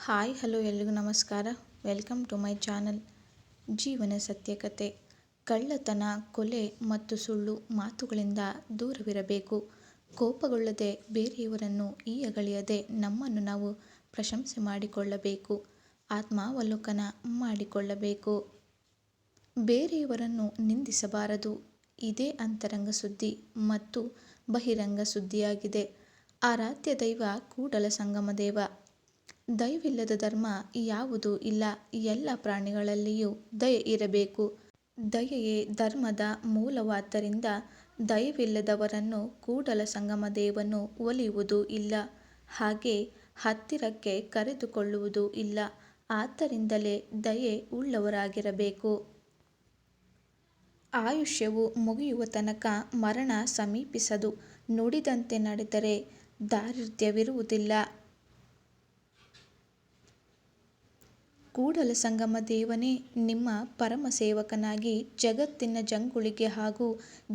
Hi hello ಎಲ್ರಿಗೂ ನಮಸ್ಕಾರ. Welcome to my channel. ಜೀವನ ಸತ್ಯಕತೆ. ಕಳ್ಳತನ, ಕೊಲೆ ಮತ್ತು ಸುಳ್ಳು ಮಾತುಗಳಿಂದ ದೂರವಿರಬೇಕು. ಕೋಪಗೊಳ್ಳದೆ, ಬೇರೆಯವರನ್ನು ಈಯಗಳೆಯದೆ ನಮ್ಮನ್ನು ನಾವು ಪ್ರಶಂಸೆ ಮಾಡಿಕೊಳ್ಳಬೇಕು. ಆತ್ಮಾವಲೋಕನ ಮಾಡಿಕೊಳ್ಳಬೇಕು. ಬೇರೆಯವರನ್ನು ನಿಂದಿಸಬಾರದು. ಇದೇ ಅಂತರಂಗ ಸುದ್ದಿ ಮತ್ತು ಬಹಿರಂಗ ಸುದ್ದಿಯಾಗಿದೆ. ಆರಾಧ್ಯ ದೈವ ಕೂಡಲ ಸಂಗಮ ದೇವ. ದಯವಿಲ್ಲದ ಧರ್ಮ ಯಾವುದೂ ಇಲ್ಲ. ಎಲ್ಲ ಪ್ರಾಣಿಗಳಲ್ಲಿಯೂ ದಯೆ ಇರಬೇಕು. ದಯೆಯೇ ಧರ್ಮದ ಮೂಲವಾದ್ದರಿಂದ ದಯವಿಲ್ಲದವರನ್ನು ಕೂಡಲ ಸಂಗಮ ದೇವನು ಒಲಿಯುವುದೂ ಇಲ್ಲ, ಹಾಗೆ ಹತ್ತಿರಕ್ಕೆ ಕರೆದುಕೊಳ್ಳುವುದೂ ಇಲ್ಲ. ಆದ್ದರಿಂದಲೇ ದಯೆ ಉಳ್ಳವರಾಗಿರಬೇಕು. ಆಯುಷ್ಯವು ಮುಗಿಯುವ ತನಕ ಮರಣ ಸಮೀಪಿಸದು. ನುಡಿದಂತೆ ನಡೆದರೆ ದಾರಿದ್ರ್ಯವಿರುವುದಿಲ್ಲ. ಕೂಡಲ ಸಂಗಮ ದೇವನೇ ನಿಮ್ಮ ಪರಮಸೇವಕನಾಗಿ ಜಗತ್ತಿನ ಜಂಗುಳಿಗೆ ಹಾಗೂ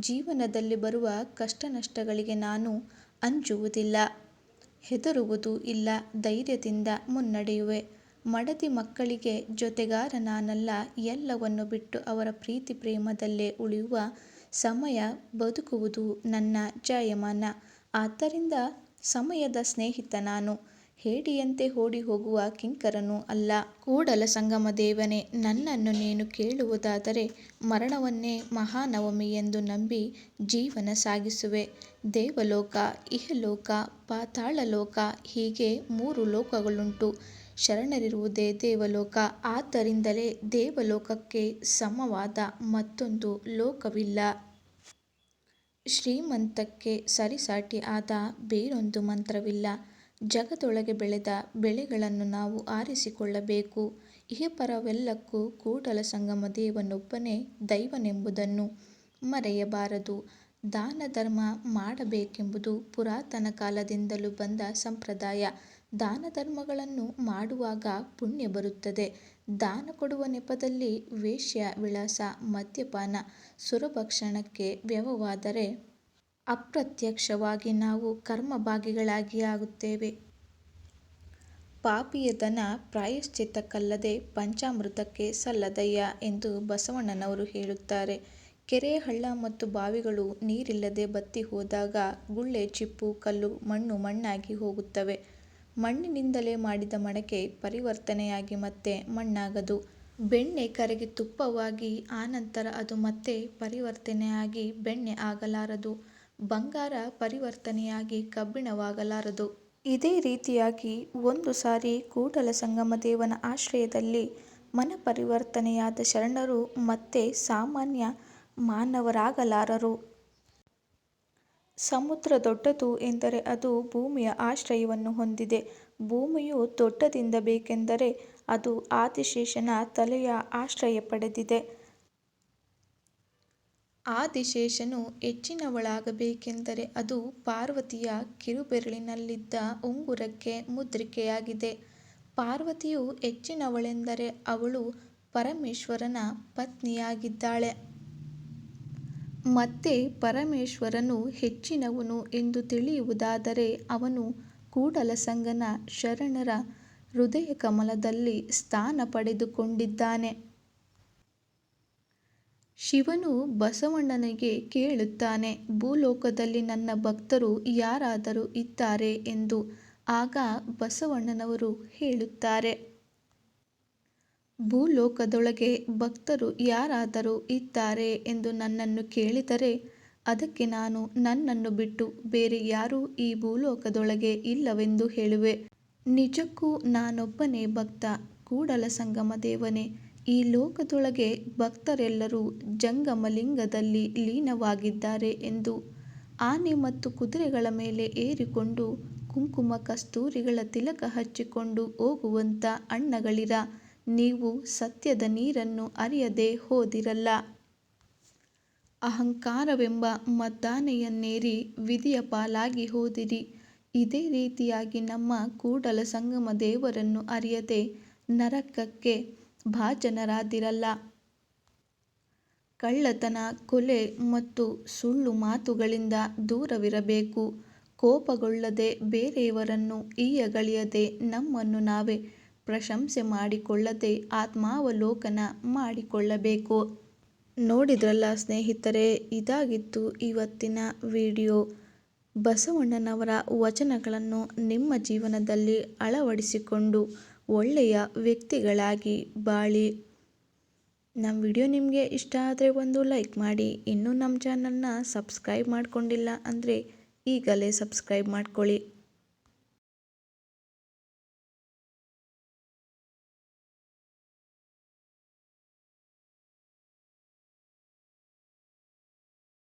ಜೀವನದಲ್ಲಿ ಬರುವ ಕಷ್ಟನಷ್ಟಗಳಿಗೆ ನಾನು ಅಂಜುವುದಿಲ್ಲ, ಹೆದರುವುದೂ ಇಲ್ಲ. ಧೈರ್ಯದಿಂದ ಮುನ್ನಡೆಯುವೆ. ಮಡದಿ ಮಕ್ಕಳಿಗೆ ಜೊತೆಗಾರ ನಾನಲ್ಲ. ಎಲ್ಲವನ್ನು ಬಿಟ್ಟು ಅವರ ಪ್ರೀತಿ ಪ್ರೇಮದಲ್ಲೇ ಉಳಿಯುವ ಸಮಯ ಬದುಕುವುದು ನನ್ನ ಜಾಯಮಾನ. ಆದ್ದರಿಂದ ಸಮಯದ ಸ್ನೇಹಿತ ನಾನು. ಹೇಡಿಯಂತೆ ಓಡಿ ಹೋಗುವ ಕಿಂಕರನೂ ಅಲ್ಲ. ಕೂಡಲ ಸಂಗಮ ದೇವನೇ, ನನ್ನನ್ನು ನೀನು ಕೇಳುವುದಾದರೆ ಮರಣವನ್ನೇ ಮಹಾನವಮಿ ಎಂದು ನಂಬಿ ಜೀವನ ಸಾಗಿಸುವೆ. ದೇವಲೋಕ, ಇಹಲೋಕ, ಪಾತಾಳಲೋಕ ಹೀಗೆ 3 ಲೋಕಗಳುಂಟು. ಶರಣರಿರುವುದೇ ದೇವಲೋಕ. ಆದ್ದರಿಂದಲೇ ದೇವಲೋಕಕ್ಕೆ ಸಮವಾದ ಮತ್ತೊಂದು ಲೋಕವಿಲ್ಲ. ಶ್ರೀಮಂತಕ್ಕೆ ಸರಿಸಾಟಿ ಆದ ಬೇರೊಂದು ಮಂತ್ರವಿಲ್ಲ. ಜಗದೊಳಗೆ ಬೆಳೆದ ಬೆಳೆಗಳನ್ನು ನಾವು ಆರಿಸಿಕೊಳ್ಳಬೇಕು. ಇಹಪರವೆಲ್ಲಕ್ಕೂ ಕೂಡಲ ಸಂಗಮ ದೇವನೊಬ್ಬನೇ ದೈವನೆಂಬುದನ್ನು ಮರೆಯಬಾರದು. ದಾನ ಧರ್ಮ ಮಾಡಬೇಕೆಂಬುದು ಪುರಾತನ ಕಾಲದಿಂದಲೂ ಬಂದ ಸಂಪ್ರದಾಯ. ದಾನ ಧರ್ಮಗಳನ್ನು ಮಾಡುವಾಗ ಪುಣ್ಯ ಬರುತ್ತದೆ. ದಾನ ಕೊಡುವ ನೆಪದಲ್ಲಿ ವೇಶ್ಯ ವಿಳಾಸ, ಮದ್ಯಪಾನ, ಸುರಭಕ್ಷಣಕ್ಕೆ ವ್ಯಯವಾದರೆ ಅಪ್ರತ್ಯಕ್ಷವಾಗಿ ನಾವು ಕರ್ಮಭಾಗಿಗಳಾಗಿಯೇ ಆಗುತ್ತೇವೆ. ಪಾಪಿಯ ಧನ ಪ್ರಾಯಶ್ಚಿತ್ತಕ್ಕಲ್ಲದೆ ಪಂಚಾಮೃತಕ್ಕೆ ಸಲ್ಲದಯ್ಯ ಎಂದು ಬಸವಣ್ಣನವರು ಹೇಳುತ್ತಾರೆ. ಕೆರೆ, ಹಳ್ಳ ಮತ್ತು ಬಾವಿಗಳು ನೀರಿಲ್ಲದೆ ಬತ್ತಿ ಹೋದಾಗ ಗುಳ್ಳೆ, ಚಿಪ್ಪು, ಕಲ್ಲು, ಮಣ್ಣು ಮಣ್ಣಾಗಿ ಹೋಗುತ್ತವೆ. ಮಣ್ಣಿನಿಂದಲೇ ಮಾಡಿದ ಮಡಕೆ ಪರಿವರ್ತನೆಯಾಗಿ ಮತ್ತೆ ಮಣ್ಣಾಗದು. ಬೆಣ್ಣೆ ಕರಗಿ ತುಪ್ಪವಾಗಿ ಆನಂತರ ಅದು ಮತ್ತೆ ಪರಿವರ್ತನೆಯಾಗಿ ಬೆಣ್ಣೆ ಆಗಲಾರದು. ಬಂಗಾರ ಪರಿವರ್ತನೆಯಾಗಿ ಕಬ್ಬಿಣವಾಗಲಾರದು. ಇದೇ ರೀತಿಯಾಗಿ ಒಂದು ಸಾರಿ ಕೂಡಲ ಸಂಗಮ ದೇವನ ಆಶ್ರಯದಲ್ಲಿ ಮನಪರಿವರ್ತನೆಯಾದ ಶರಣರು ಮತ್ತೆ ಸಾಮಾನ್ಯ ಮಾನವರಾಗಲಾರರು. ಸಮುದ್ರ ದೊಡ್ಡದು ಎಂದರೆ ಅದು ಭೂಮಿಯ ಆಶ್ರಯವನ್ನು ಹೊಂದಿದೆ. ಭೂಮಿಯು ದೊಡ್ಡದೆಂದಬೇಕೆಂದರೆ ಅದು ಆದಿಶೇಷನ ತಲೆಯ ಆಶ್ರಯ ಪಡೆದಿದೆ. ಆದಿಶೇಷನು ಹೆಚ್ಚಿನವಳಾಗಬೇಕೆಂದರೆ ಅದು ಪಾರ್ವತಿಯ ಕಿರುಬೆರಳಿನಲ್ಲಿದ್ದ ಉಂಗುರಕ್ಕೆ ಮುದ್ರಿಕೆಯಾಗಿದೆ. ಪಾರ್ವತಿಯು ಹೆಚ್ಚಿನವಳೆಂದರೆ ಅವಳು ಪರಮೇಶ್ವರನ ಪತ್ನಿಯಾಗಿದ್ದಾಳೆ. ಮತ್ತೆ ಪರಮೇಶ್ವರನು ಹೆಚ್ಚಿನವನು ಎಂದು ತಿಳಿಯುವುದಾದರೆ ಅವನು ಕೂಡಲಸಂಗನ ಶರಣರ ಹೃದಯಕಮಲದಲ್ಲಿ ಸ್ಥಾನ ಪಡೆದುಕೊಂಡಿದ್ದಾನೆ. ಶಿವನು ಬಸವಣ್ಣನಿಗೆ ಕೇಳುತ್ತಾನೆ, ಭೂಲೋಕದಲ್ಲಿ ನನ್ನ ಭಕ್ತರು ಯಾರಾದರೂ ಇದ್ದಾರೆ ಎಂದು. ಆಗ ಬಸವಣ್ಣನವರು ಹೇಳುತ್ತಾರೆ, ಭೂಲೋಕದೊಳಗೆ ಭಕ್ತರು ಯಾರಾದರೂ ಇದ್ದಾರೆ ಎಂದು ನನ್ನನ್ನು ಕೇಳಿದರೆ ಅದಕ್ಕೆ ನಾನು ನನ್ನನ್ನು ಬಿಟ್ಟು ಬೇರೆ ಯಾರೂ ಈ ಭೂಲೋಕದೊಳಗೆ ಇಲ್ಲವೆಂದು ಹೇಳುವೆ. ನಿಜಕ್ಕೂ ನಾನೊಬ್ಬನೇ ಭಕ್ತ. ಕೂಡಲ ಸಂಗಮ ದೇವನೇ, ಈ ಲೋಕದೊಳಗೆ ಭಕ್ತರೆಲ್ಲರೂ ಜಂಗಮಲಿಂಗದಲ್ಲಿ ಲೀನವಾಗಿದ್ದಾರೆ ಎಂದು. ಆನೆ ಮತ್ತು ಕುದುರೆಗಳ ಮೇಲೆ ಏರಿಕೊಂಡು ಕುಂಕುಮ ಕಸ್ತೂರಿಗಳ ತಿಲಕ ಹಚ್ಚಿಕೊಂಡು ಹೋಗುವಂಥ ಅಣ್ಣಗಳಿರ, ನೀವು ಸತ್ಯದ ನೀರನ್ನು ಅರಿಯದೆ ಹೋದಿರಲ್ಲ. ಅಹಂಕಾರವೆಂಬ ಮದ್ದಾನೆಯನ್ನೇರಿ ವಿಧಿಯ ಪಾಲಾಗಿ ಹೋದಿರಿ. ಇದೇ ರೀತಿಯಾಗಿ ನಮ್ಮ ಕೂಡಲ ಸಂಗಮ ದೇವರನ್ನು ಅರಿಯದೆ ನರಕಕ್ಕೆ ಭಾಜನರಾದಿರಲ್ಲ. ಕಳ್ಳತನ, ಕೊಲೆ ಮತ್ತು ಸುಳ್ಳು ಮಾತುಗಳಿಂದ ದೂರವಿರಬೇಕು. ಕೋಪಗೊಳ್ಳದೆ, ಬೇರೆಯವರನ್ನು ಈಯಗಳೆಯದೆ ನಮ್ಮನ್ನು ನಾವೇ ಪ್ರಶಂಸೆ ಮಾಡಿಕೊಳ್ಳದೆ ಆತ್ಮಾವಲೋಕನ ಮಾಡಿಕೊಳ್ಳಬೇಕು. ನೋಡಿದ್ರಲ್ಲ ಸ್ನೇಹಿತರೆ, ಇದಾಗಿತ್ತು ಇವತ್ತಿನ ವಿಡಿಯೋ. ಬಸವಣ್ಣನವರ ವಚನಗಳನ್ನು ನಿಮ್ಮ ಜೀವನದಲ್ಲಿ ಅಳವಡಿಸಿಕೊಂಡು ಒಳ್ಳೆಯ ವ್ಯಕ್ತಿಗಳಾಗಿ ಬಾಳಿ. ನಮ್ಮ ವಿಡಿಯೋ ನಿಮಗೆ ಇಷ್ಟ ಆದರೆ ಒಂದು ಲೈಕ್ ಮಾಡಿ. ಇನ್ನೂ ನಮ್ಮ ಚಾನಲ್ನ ಸಬ್ಸ್ಕ್ರೈಬ್ ಮಾಡ್ಕೊಂಡಿಲ್ಲ ಅಂದರೆ ಈಗಲೇ ಸಬ್ಸ್ಕ್ರೈಬ್ ಮಾಡ್ಕೊಳ್ಳಿ.